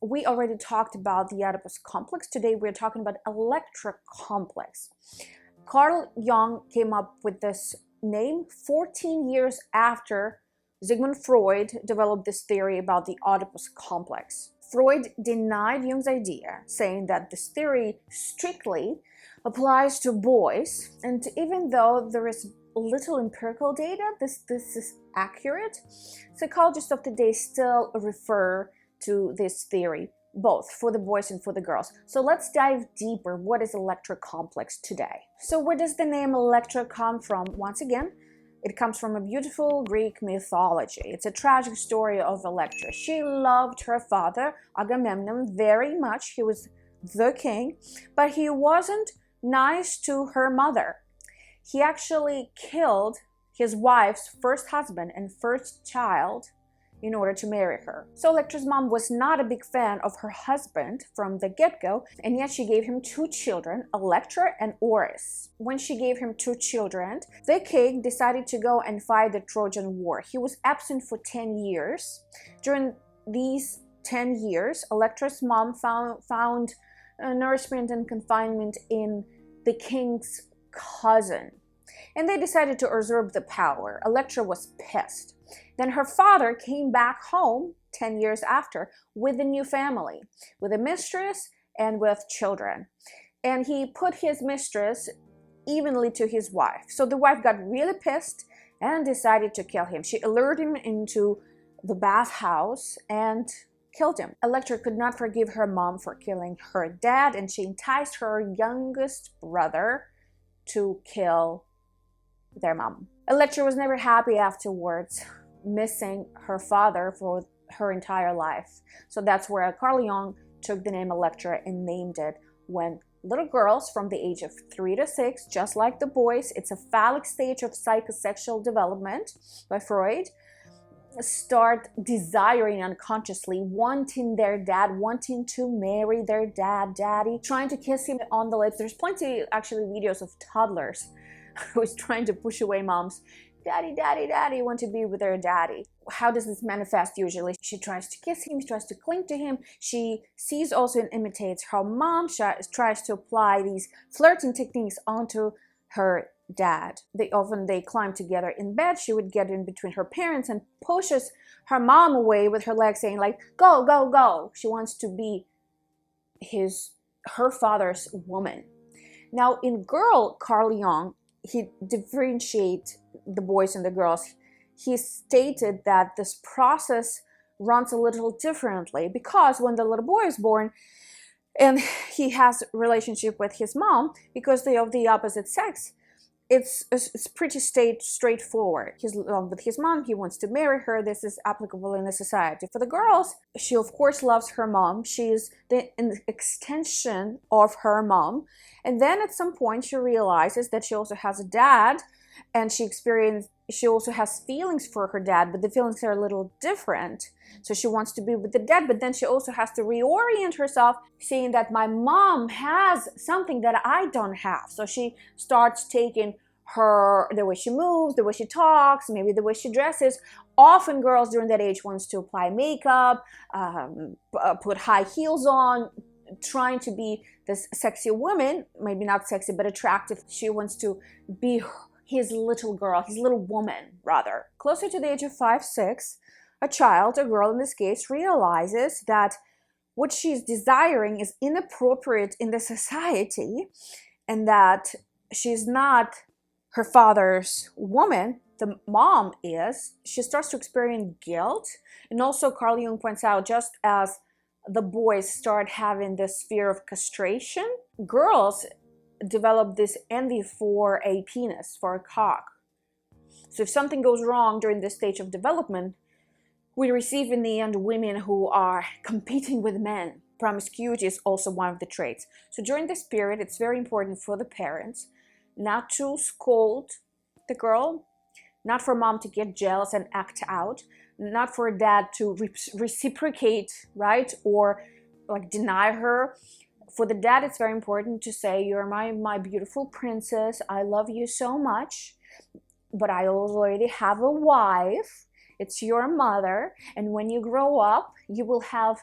we already talked about the Oedipus complex. Today we're talking about Electra complex. Carl Jung came up with this name 14 years after Sigmund Freud developed this theory about the Oedipus complex. Freud denied Jung's idea, saying that this theory strictly applies to boys, and even though there is little empirical data this is accurate, psychologists of today still refer to this theory, both for the boys and for the girls. So let's dive deeper. What is Electra complex today? So where does the name Electra come from? Once again, it comes from a beautiful Greek mythology. It's a tragic story of Electra. She loved her father, Agamemnon, very much. He was the king, but he wasn't nice to her mother. He actually killed his wife's first husband and first child in order to marry her. So Electra's mom was not a big fan of her husband from the get-go, and yet she gave him two children, Electra and Oris. When she gave him two children, the king decided to go and fight the Trojan War. He was absent for 10 years. During these 10 years, Electra's mom found nourishment and confinement in the king's cousin, and they decided to usurp the power. Electra was pissed. Then her father came back home 10 years after with a new family, with a mistress and with children. And he put his mistress evenly to his wife. So the wife got really pissed and decided to kill him. She lured him into the bathhouse and killed him. Electra could not forgive her mom for killing her dad, and she enticed her youngest brother to kill their mom. Electra was never happy afterwards, missing her father for her entire life. So that's where Carl Jung took the name Electra and named it. When little girls from the age of 3 to 6, just like the boys, it's a phallic stage of psychosexual development by Freud, start desiring unconsciously, wanting their dad, wanting to marry their daddy, trying to kiss him on the lips. There's plenty actually videos of toddlers who's trying to push away moms. Daddy, want to be with their daddy. How does this manifest usually? She tries to kiss him, she tries to cling to him. She sees also and imitates her mom. She tries to apply these flirting techniques onto her dad. They climb together in bed. She would get in between her parents and pushes her mom away with her legs, saying like, go, go, go. She wants to be her father's woman. Now in Carl Jung, he differentiates the boys and the girls. He stated that this process runs a little differently, because when the little boy is born and he has a relationship with his mom, because they are of the opposite sex, it's pretty straightforward. He's in love with his mom, he wants to marry her. This is applicable in the society. For the girls, she of course loves her mom. She's an extension of her mom. And then at some point she realizes that she also has a dad, and she also has feelings for her dad, but the feelings are a little different. So she wants to be with the dad, but then she also has to reorient herself, seeing that my mom has something that I don't have. So she starts taking the way she moves, the way she talks, maybe the way she dresses. Often girls during that age wants to apply makeup, put high heels on, trying to be this sexy woman, maybe not sexy, but attractive. She wants to be his little girl, his little woman, rather. Closer to the age of 5, 6, a child, a girl in this case, realizes that what she's desiring is inappropriate in the society, and that she's not her father's woman, the mom is. She starts to experience guilt. And also Carl Jung points out, just as the boys start having this fear of castration, girls develop this envy for a penis, for a cock. So if something goes wrong during this stage of development, we receive in the end women who are competing with men. Promiscuity is also one of the traits. So during this period, it's very important for the parents not to scold the girl, not for mom to get jealous and act out, not for dad to reciprocate, right, or like deny her. For the dad, it's very important to say, you're my beautiful princess, I love you so much, but I already have a wife, it's your mother, and when you grow up, you will have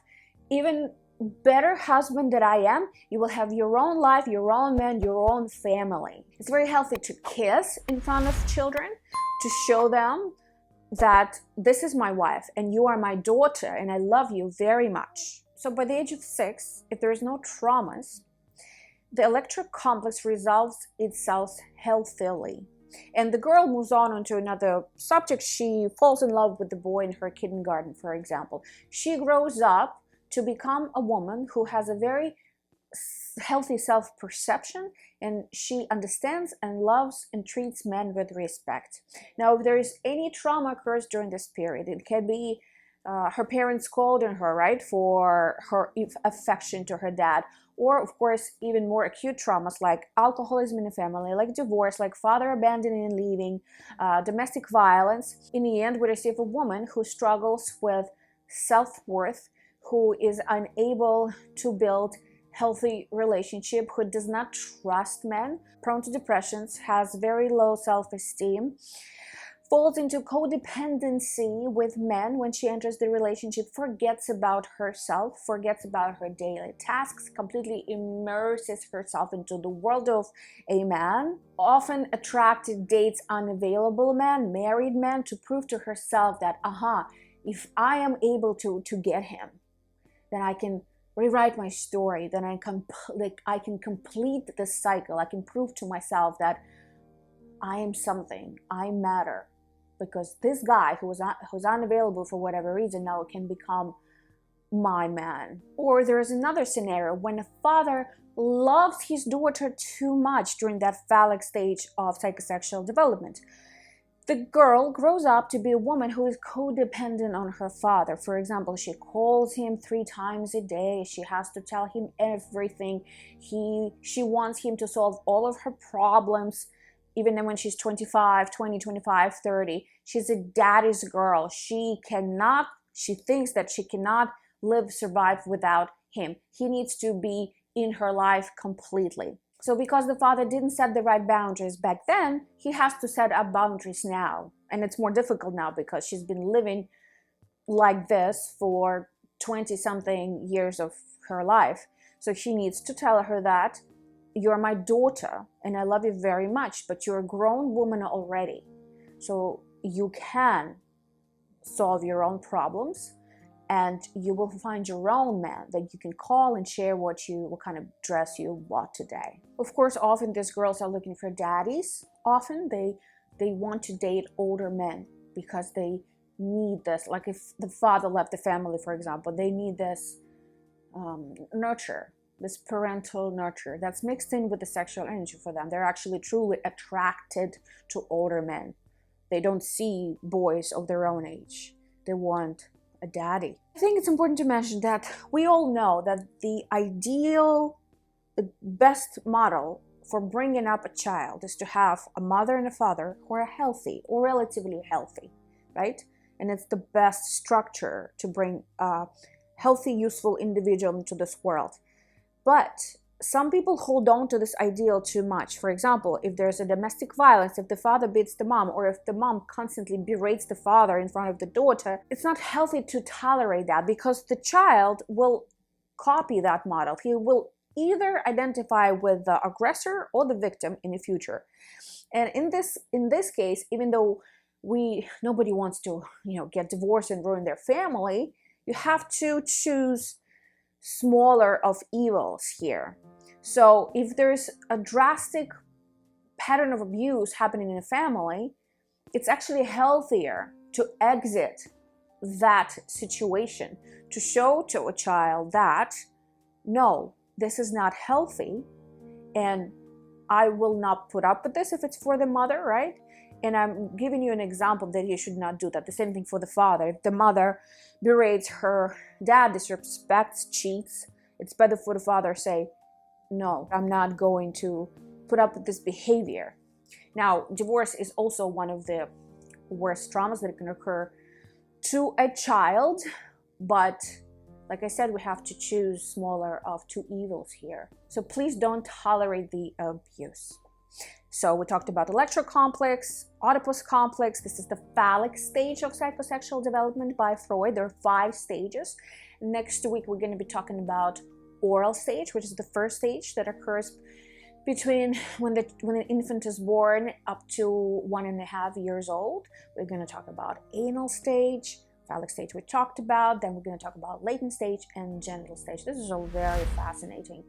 even better husband that I am, you will have your own life, your own man, your own family. It's very healthy to kiss in front of children, to show them that this is my wife and you are my daughter and I love you very much. So by the age of 6, if there is no traumas, the Electra complex resolves itself healthily. And the girl moves on onto another subject. She falls in love with the boy in her kindergarten, for example. She grows up to become a woman who has a very healthy self-perception, and she understands and loves and treats men with respect. Now, if there is any trauma occurs during this period, it can be her parents called on her, right, for her affection to her dad, or of course even more acute traumas like alcoholism in the family, like divorce, like father abandoning and leaving, domestic violence. In the end, we receive a woman who struggles with self-worth, who is unable to build healthy relationship, who does not trust men, prone to depressions, has very low self-esteem, falls into codependency with men when she enters the relationship, forgets about herself, forgets about her daily tasks, completely immerses herself into the world of a man, often attracted, dates unavailable men, married men, to prove to herself that, if I am able to get him, then I can rewrite my story, then I can complete the cycle. I can prove to myself that I am something, I matter, because this guy who's unavailable for whatever reason now can become my man. Or there is another scenario when a father loves his daughter too much during that phallic stage of psychosexual development. The girl grows up to be a woman who is codependent on her father. For example, she calls him 3 times a day. She has to tell him everything. She wants him to solve all of her problems. Even then when she's 25, 30, she's a daddy's girl. She thinks that she cannot survive without him. He needs to be in her life completely. So because the father didn't set the right boundaries back then, he has to set up boundaries now. And it's more difficult now because she's been living like this for 20-something years of her life. So he needs to tell her that you're my daughter and I love you very much, but you're a grown woman already. So you can solve your own problems and you will find your own man that you can call and share what kind of dress you bought today. Of course, often these girls are looking for daddies. Often they want to date older men because they need this. Like if the father left the family, for example, they need this nurture, this parental nurture that's mixed in with the sexual energy for them. They're actually truly attracted to older men. They don't see boys of their own age. They want a daddy. I think it's important to mention that we all know that the best model for bringing up a child is to have a mother and a father who are healthy or relatively healthy, right? And it's the best structure to bring a healthy, useful individual into this world. But some people hold on to this ideal too much. For example, if there's a domestic violence, if the father beats the mom, or if the mom constantly berates the father in front of the daughter, it's not healthy to tolerate that because the child will copy that model. He will either identify with the aggressor or the victim in the future. And in this case, even though nobody wants to, get divorced and ruin their family, you have to choose smaller of evils here. So if there's a drastic pattern of abuse happening in a family, it's actually healthier to exit that situation, to show to a child that, no, this is not healthy, and I will not put up with this if it's for the mother, right? And I'm giving you an example that you should not do that. The same thing for the father. If the mother berates her dad, disrespects, cheats, it's better for the father to say, no, I'm not going to put up with this behavior. Now, divorce is also one of the worst traumas that can occur to a child, but like I said, we have to choose smaller of 2 evils here. So please don't tolerate the abuse. So we talked about Electra Complex, Oedipus Complex. This is the phallic stage of psychosexual development by Freud. There are 5 stages. Next week, we're going to be talking about oral stage, which is the first stage that occurs between when an infant is born up to 1.5 years old. We're going to talk about anal stage, phallic stage we talked about, then we're going to talk about latent stage and genital stage. This is all very fascinating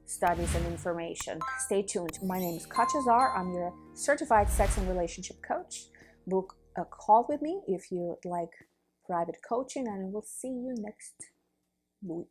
studies and information. Stay tuned. My name is Katya. I'm your certified sex and relationship coach. Book a call with me if you like private coaching, and I will see you next week.